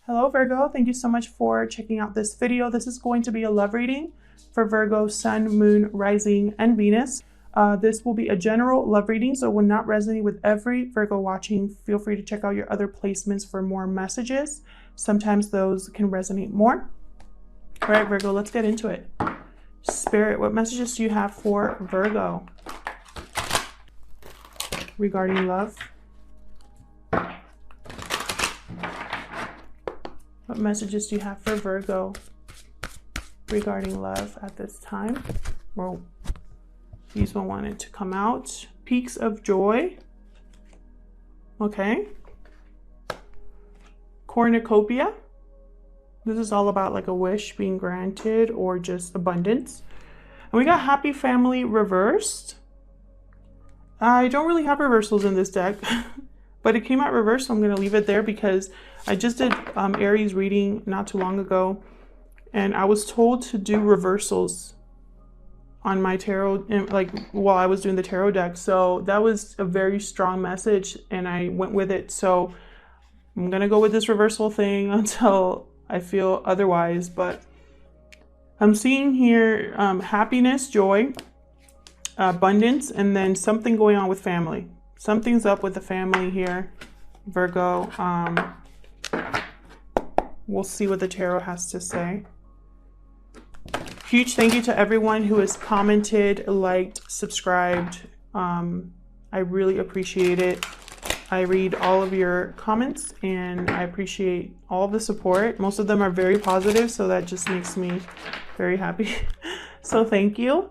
Hello Virgo, thank you so much for checking out this video. This is going to be a love reading for Virgo, Sun, Moon, Rising, and Venus. This will be a general love reading, so it will not resonate with every Virgo watching. Feel free to check out your other placements for more messages. Sometimes those can resonate more. All right, Virgo, let's get into it. Spirit, what messages do you have for Virgo regarding love? What messages do you have for Virgo regarding love at this time? Well, these one wanted to come out. Peaks of joy. Okay. Cornucopia. This is all about like a wish being granted or just abundance. And we got happy family reversed. I don't really have reversals in this deck, but it came out reversed, so I'm going to leave it there because I just did Aries reading not too long ago, and I was told to do reversals on my tarot, like while I was doing the tarot deck. So that was a very strong message, and I went with it. So I'm going to go with this reversal thing until I feel otherwise. But I'm seeing here happiness, joy, abundance, and then something going on with family. Something's up with the family here, Virgo. We'll see what the tarot has to say. Huge thank you to everyone who has commented, liked, subscribed. I really appreciate it. I read all of your comments and I appreciate all the support. Most of them are very positive, so that just makes me very happy. So thank you.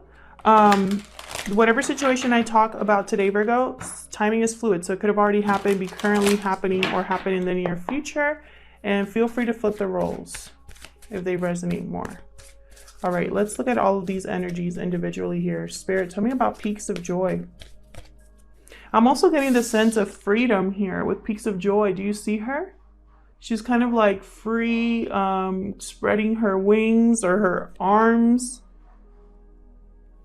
Whatever situation I talk about today, Virgo, timing is fluid. So it could have already happened, be currently happening, or happen in the near future. And feel free to flip the roles if they resonate more. All right, let's look at all of these energies individually here. Spirit, tell me about peaks of joy. I'm also getting the sense of freedom here with peaks of joy. Do you see her? She's kind of like free, spreading her wings or her arms.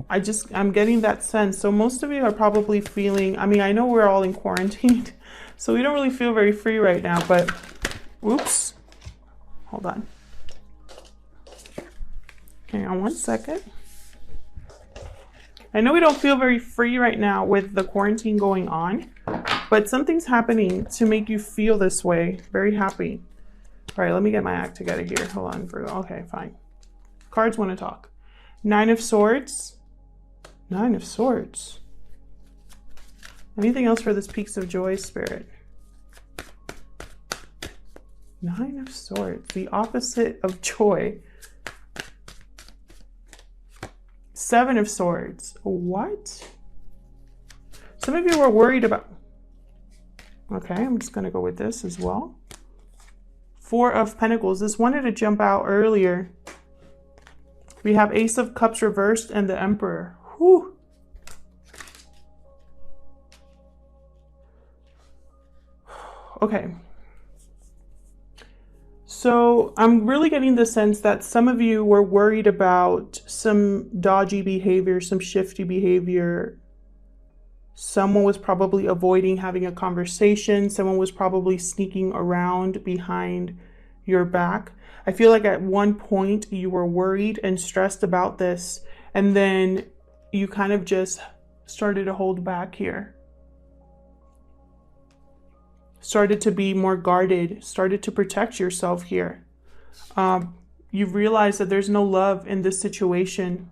I'm getting that sense. So most of you are probably feeling, I mean, I know we're all in quarantine, so we don't really feel very free right now, but oops, hold on. Hang on one second. I know we don't feel very free right now with the quarantine going on, but something's happening to make you feel this way. Very happy. All right, let me get my act together here. Hold on, Virgo. Okay, fine. Cards want to talk. Nine of Swords. Nine of Swords. Anything else for this peaks of joy, Spirit? Nine of Swords, the opposite of joy. Seven of Swords. What? Some of you were worried about... Okay, I'm just going to go with this as well. Four of Pentacles. This wanted to jump out earlier. We have Ace of Cups reversed and the Emperor. Whew. Okay. So I'm really getting the sense that some of you were worried about some dodgy behavior, some shifty behavior. Someone was probably avoiding having a conversation. Someone was probably sneaking around behind your back. I feel like at one point you were worried and stressed about this, and then you kind of just started to hold back here. Started to be more guarded, started to protect yourself here. You've realized that there's no love in this situation,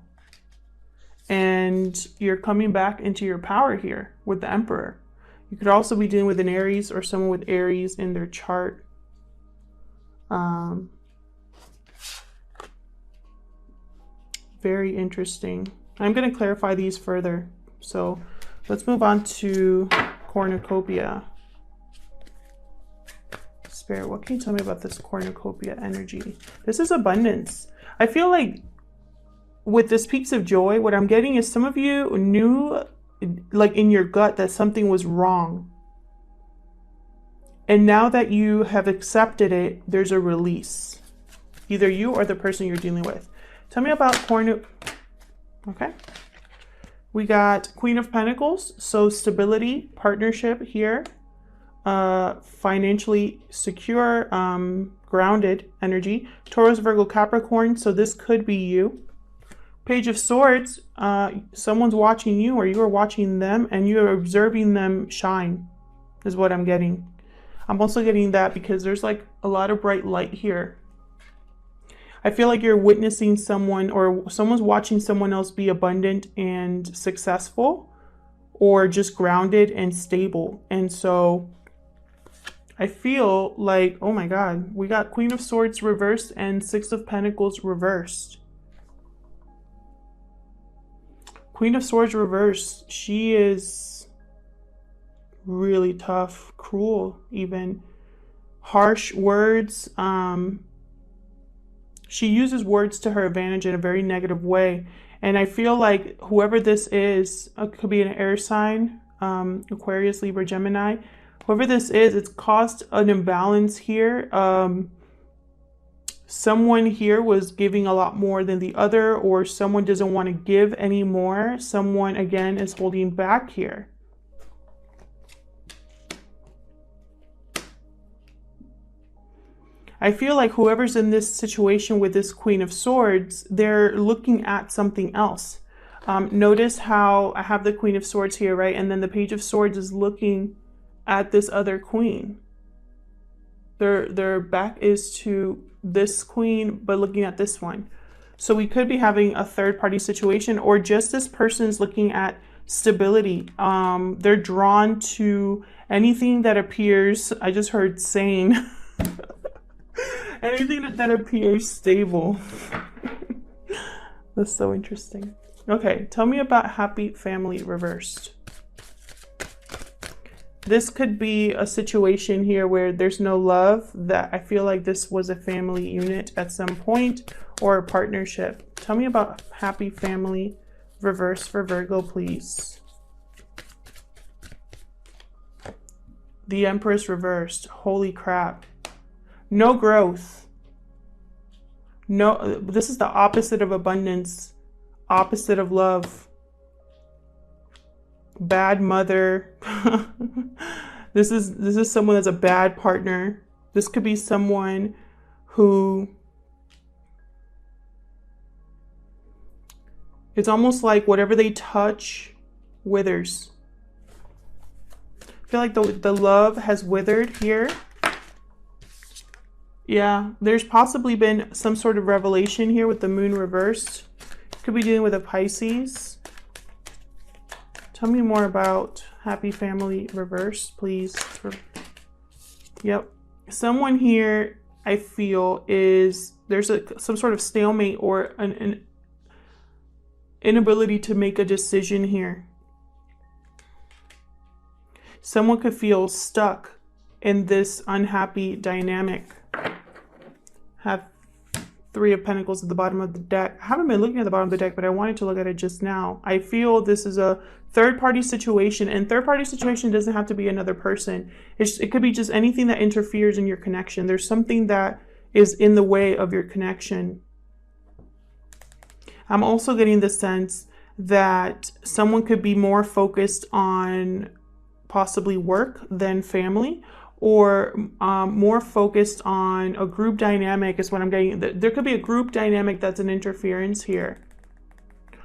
and you're coming back into your power here with the Emperor. You could also be dealing with an Aries or someone with Aries in their chart. Very interesting. I'm going to clarify these further. So let's move on to Cornucopia. Spirit, what can you tell me about this Cornucopia energy? This is abundance. I feel like with this peaks of joy, what I'm getting is some of you knew, like in your gut, that something was wrong. And now that you have accepted it, there's a release. Either you or the person you're dealing with. Tell me about Okay. We got Queen of Pentacles, so stability, partnership here. financially secure, grounded energy. Taurus, Virgo, Capricorn. So this could be you. Page of Swords. Someone's watching you, or you are watching them, and you are observing them shine, is what I'm getting. I'm also getting that because there's like a lot of bright light here. I feel like you're witnessing someone, or someone's watching someone else be abundant and successful, or just grounded and stable. And so I feel like, oh my God, we got Queen of Swords reversed and Six of Pentacles reversed. Queen of Swords reversed. She is really tough, cruel, even harsh words. She uses words to her advantage in a very negative way. And I feel like whoever this is, could be an air sign, Aquarius, Libra, Gemini. Whoever this is, it's caused an imbalance here. Someone here was giving a lot more than the other, or someone doesn't want to give anymore. Someone, again, is holding back here. I feel like whoever's in this situation with this Queen of Swords, they're looking at something else. Notice how I have the Queen of Swords here, right? And then the Page of Swords is looking at this other queen. Their back is to this queen, but looking at this one. So we could be having a third-party situation, or just this person's looking at stability. They're drawn to anything that appears, I just heard sane. Anything that appears stable. That's so interesting. Okay, tell me about happy family reversed. This could be a situation here where there's no love. That I feel like this was a family unit at some point, or a partnership. Tell me about happy family reversed for Virgo, please. The Empress reversed. Holy crap. No growth. No, this is the opposite of abundance, opposite of love. Bad mother. This is someone that's a bad partner. This could be someone who, it's almost like whatever they touch withers. I feel like the love has withered here. Yeah, there's possibly been some sort of revelation here with the moon reversed. Could be dealing with a Pisces. Tell me more about happy family reversed, please. Yep. Someone here, I feel, is there's some sort of stalemate, or an inability to make a decision here. Someone could feel stuck in this unhappy dynamic. Have Three of Pentacles at the bottom of the deck. I haven't been looking at the bottom of the deck, but I wanted to look at it just now. I feel this is a third-party situation, and third-party situation doesn't have to be another person. It could be just anything that interferes in your connection. There's something that is in the way of your connection. I'm also getting the sense that someone could be more focused on possibly work than family, or more focused on a group dynamic is what I'm getting. There could be a group dynamic that's an interference here.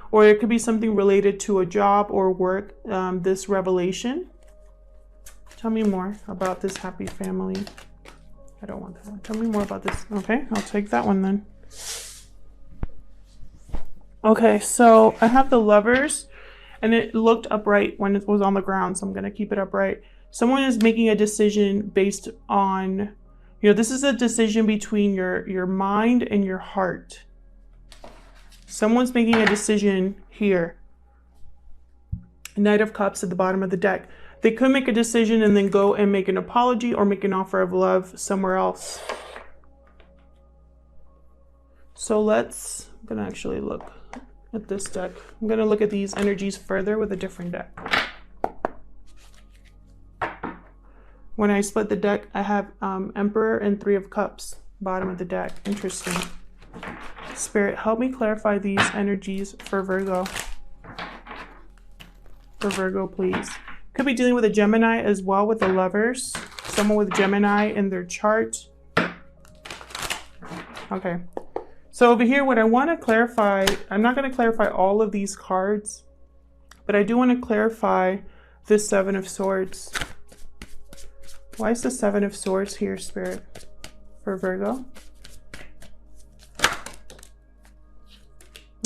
Or it could be something related to a job or work, this revelation. Tell me more about this happy family. I don't want that one. Tell me more about this. Okay, I'll take that one then. Okay, so I have the Lovers, and it looked upright when it was on the ground, so I'm going to keep it upright. Someone is making a decision based on, this is a decision between your mind and your heart. Someone's making a decision here. Knight of Cups at the bottom of the deck. They could make a decision and then go and make an apology or make an offer of love somewhere else. So I'm going to actually look at this deck. I'm going to look at these energies further with a different deck. When I split the deck, I have Emperor and Three of Cups, bottom of the deck. Interesting. Spirit, help me clarify these energies for Virgo. For Virgo, please. Could be dealing with a Gemini as well with the Lovers. someone with Gemini in their chart. Okay. So over here, what I want to clarify, I'm not going to clarify all of these cards, but I do want to clarify this Seven of Swords. Why is the Seven of Swords here, Spirit, for Virgo?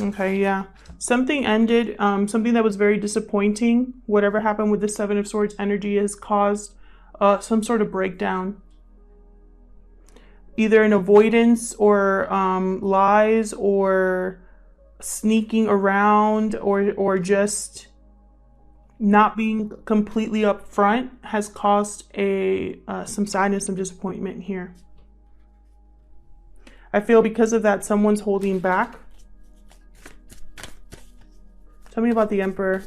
Okay, yeah. Something ended, something that was very disappointing. Whatever happened with the Seven of Swords energy has caused some sort of breakdown. Either an avoidance or lies or sneaking around or just not being completely upfront has caused some sadness, some disappointment here. I feel because of that, someone's holding back. Tell me about the Emperor.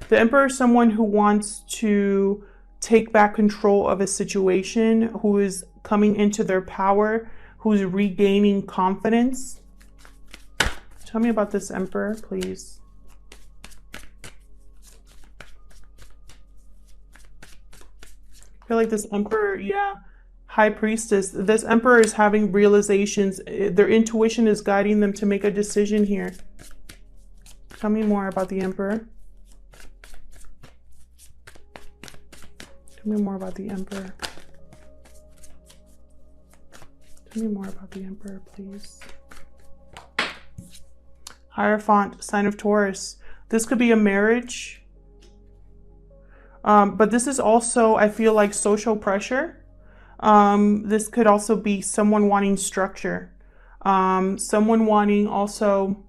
The Emperor is someone who wants to take back control of a situation, who is coming into their power, who's regaining confidence. Tell me about this Emperor, please. I feel like this Emperor, yeah, High Priestess. This Emperor is having realizations. Their intuition is guiding them to make a decision here. Tell me more about the Emperor. Tell me more about the Emperor. Tell me more about the Emperor, please. Hierophant, sign of Taurus. This could be a marriage. But this is also, I feel like, social pressure. This could also be someone wanting structure. Someone wanting also...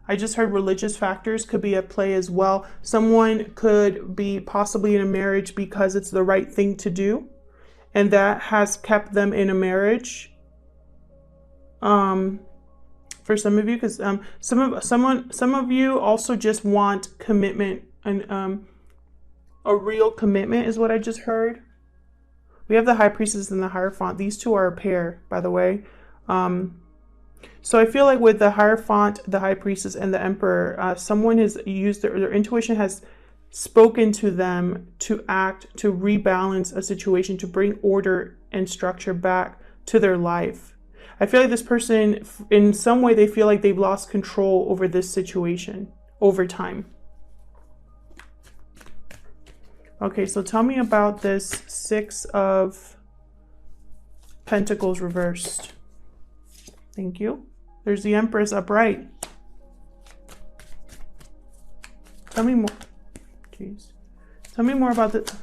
I just heard religious factors could be at play as well. Someone could be possibly in a marriage because it's the right thing to do, and that has kept them in a marriage. For some of you, because some of you also just want commitment, and a real commitment is what I just heard. We have the High Priestess and the Hierophant. These two are a pair, by the way. So I feel like with the Hierophant, the High Priestess, and the Emperor, someone has used their intuition has spoken to them to act, to rebalance a situation, to bring order and structure back to their life. I feel like this person, in some way, they feel like they've lost control over this situation over time. Okay, so tell me about this Six of Pentacles reversed. Thank you. There's the Empress upright. Tell me more. Jeez. Tell me more about the...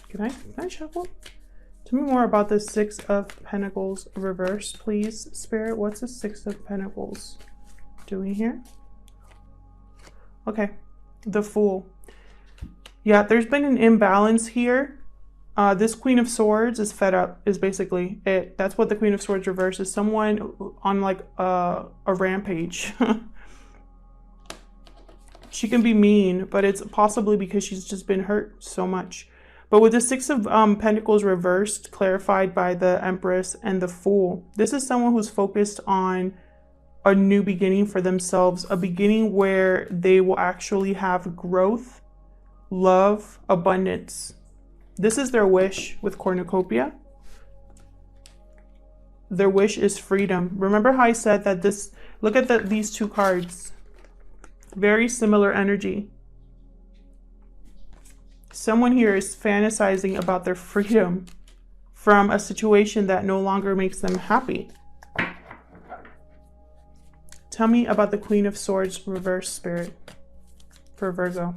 Can I shuffle? Tell me more about the Six of Pentacles reversed, please, Spirit. What's the Six of Pentacles doing here? Okay. The Fool. Yeah, there's been an imbalance here. This Queen of Swords is fed up, is basically it. That's what the Queen of Swords reverse is. Someone on like a rampage. She can be mean, but it's possibly because she's just been hurt so much. But with the Six of Pentacles reversed, clarified by the Empress and the Fool, this is someone who's focused on a new beginning for themselves, a beginning where they will actually have growth, love, abundance. This is their wish with cornucopia. Their wish is freedom. Remember how I said that this, look at these two cards. Very similar energy. Someone here is fantasizing about their freedom from a situation that no longer makes them happy. Tell me about the Queen of Swords reverse, Spirit, for Virgo.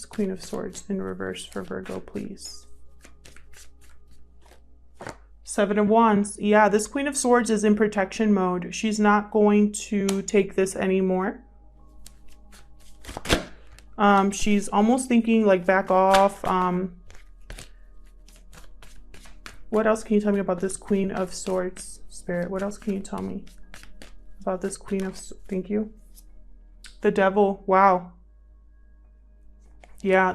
Queen of Swords in reverse for Virgo, please. Seven of Wands. Yeah, this Queen of Swords is in protection mode. She's not going to take this anymore. She's almost thinking like back off. What else can you tell me about this Queen of Swords, Spirit? What else can you tell me about this Queen of... Thank you. The Devil. Wow. Yeah,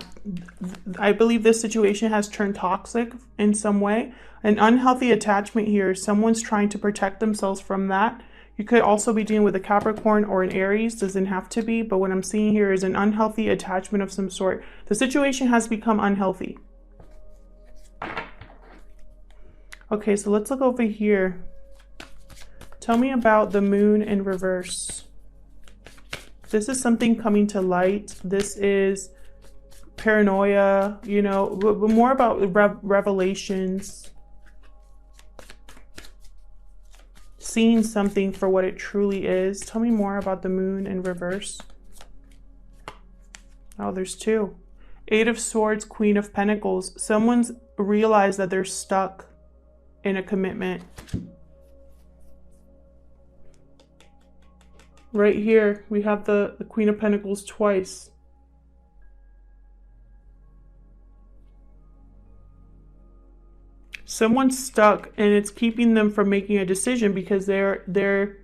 I believe this situation has turned toxic in some way. An unhealthy attachment here. Someone's trying to protect themselves from that. You could also be dealing with a Capricorn or an Aries. Doesn't have to be, but what I'm seeing here is an unhealthy attachment of some sort. The situation has become unhealthy. Okay, so let's look over here. Tell me about the moon in reverse. This is something coming to light. This is paranoia, you know, but more about revelations. Seeing something for what it truly is. Tell me more about the moon in reverse. Oh, there's two. Eight of Swords, Queen of Pentacles. Someone's realized that they're stuck in a commitment. Right here, we have the Queen of Pentacles twice. Someone's stuck and it's keeping them from making a decision because they're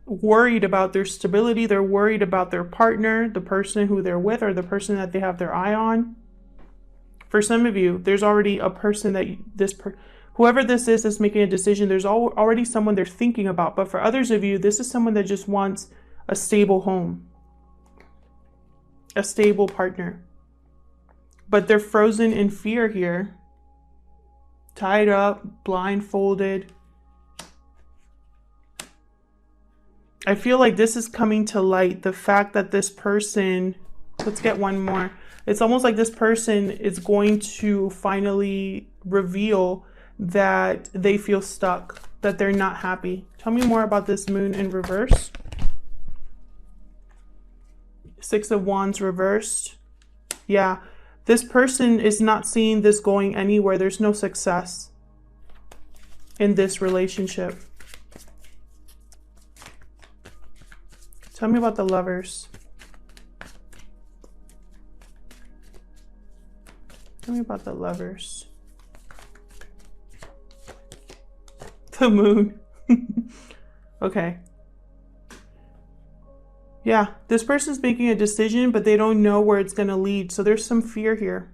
worried about their stability. They're worried about their partner, the person who they're with, or the person that they have their eye on. For some of you, there's already a person that whoever this is making a decision. There's already someone they're thinking about. But for others of you, this is someone that just wants a stable home, a stable partner. But they're frozen in fear here. Tied up, blindfolded. I feel like this is coming to light. The fact that this person, let's get one more. It's almost like this person is going to finally reveal that they feel stuck, that they're not happy. Tell me more about this moon in reverse. Six of Wands reversed. Yeah. This person is not seeing this going anywhere. There's no success in this relationship. Tell me about the Lovers. Tell me about the Lovers. The Moon. Okay. Yeah, this person's making a decision, but they don't know where it's going to lead. So there's some fear here.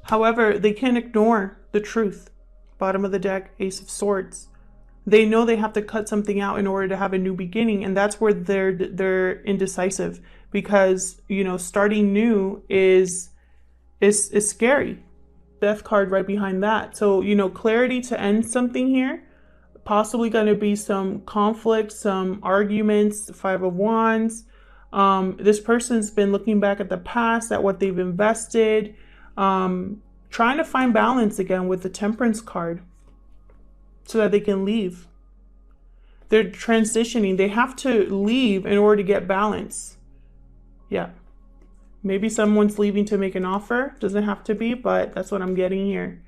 However, they can't ignore the truth. Bottom of the deck, Ace of Swords. They know they have to cut something out in order to have a new beginning. And that's where they're indecisive. Because, you know, starting new is scary. Death card right behind that. So, you know, clarity to end something here. Possibly going to be some conflict, some arguments. Five of Wands. This person's been looking back at the past, at what they've invested, trying to find balance again with the Temperance card so that they can leave. They're transitioning. They have to leave in order to get balance. Yeah. Maybe someone's leaving to make an offer. Doesn't have to be, but that's what I'm getting here.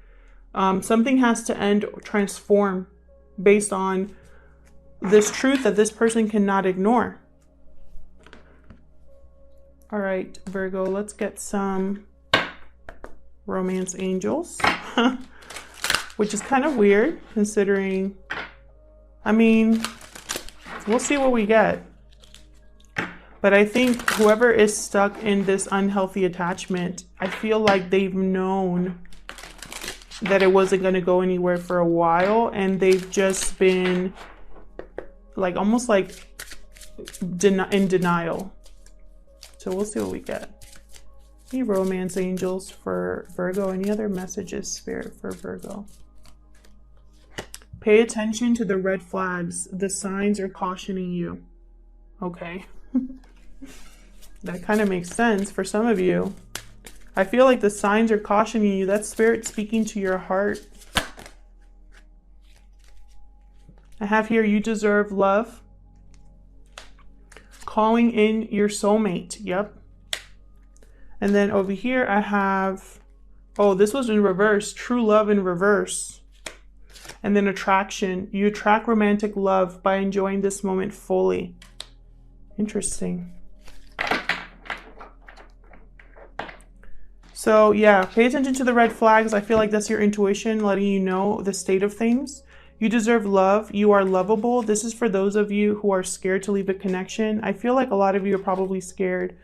Something has to end or transform based on this truth that this person cannot ignore. All right, Virgo, let's get some romance angels, which is kind of weird considering, I mean, we'll see what we get. But I think whoever is stuck in this unhealthy attachment, I feel like they've known that it wasn't going to go anywhere for a while, and they've just been like almost like in denial. So we'll see what we get. Any romance angels for Virgo? Any other messages, Spirit, for Virgo? Pay attention to the red flags. The signs are cautioning you. Okay. That kind of makes sense for some of you. I feel like the signs are cautioning you. That's Spirit speaking to your heart. I have here, you deserve love. Calling in your soulmate. Yep. And then over here I have, oh, this was in reverse. True love in reverse. And then attraction. You attract romantic love by enjoying this moment fully. Interesting. So yeah, pay attention to the red flags. I feel like that's your intuition letting you know the state of things. You deserve love. You are lovable. This is for those of you who are scared to leave a connection. I feel like a lot of you are probably scared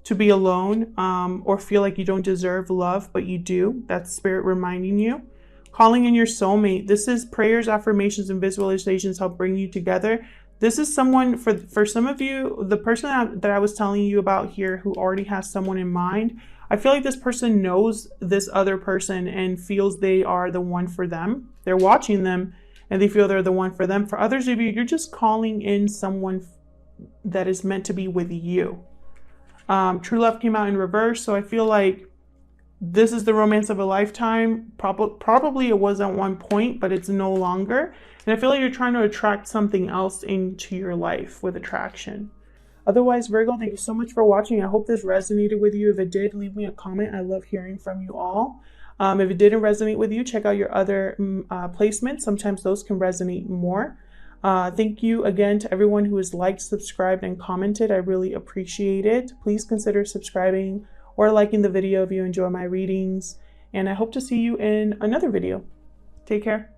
to be alone, or feel like you don't deserve love, but you do. That's Spirit reminding you. calling in your soulmate. This is prayers, affirmations, and visualizations help bring you together. This is someone, for some of you, the person that I was telling you about here who already has someone in mind, I feel like this person knows this other person and feels they are the one for them. They're watching them and they feel they're the one for them. For others of you, you're just calling in someone that is meant to be with you. True love came out in reverse, so I feel like this is the romance of a lifetime. Probably it was at one point, but it's no longer. And I feel like you're trying to attract something else into your life with attraction. Otherwise, Virgo, thank you so much for watching. I hope this resonated with you. If it did, leave me a comment. I love hearing from you all. If it didn't resonate with you, check out your other placements. Sometimes those can resonate more. Thank you again to everyone who has liked, subscribed, and commented. I really appreciate it. Please consider subscribing or liking the video if you enjoy my readings. And I hope to see you in another video. Take care.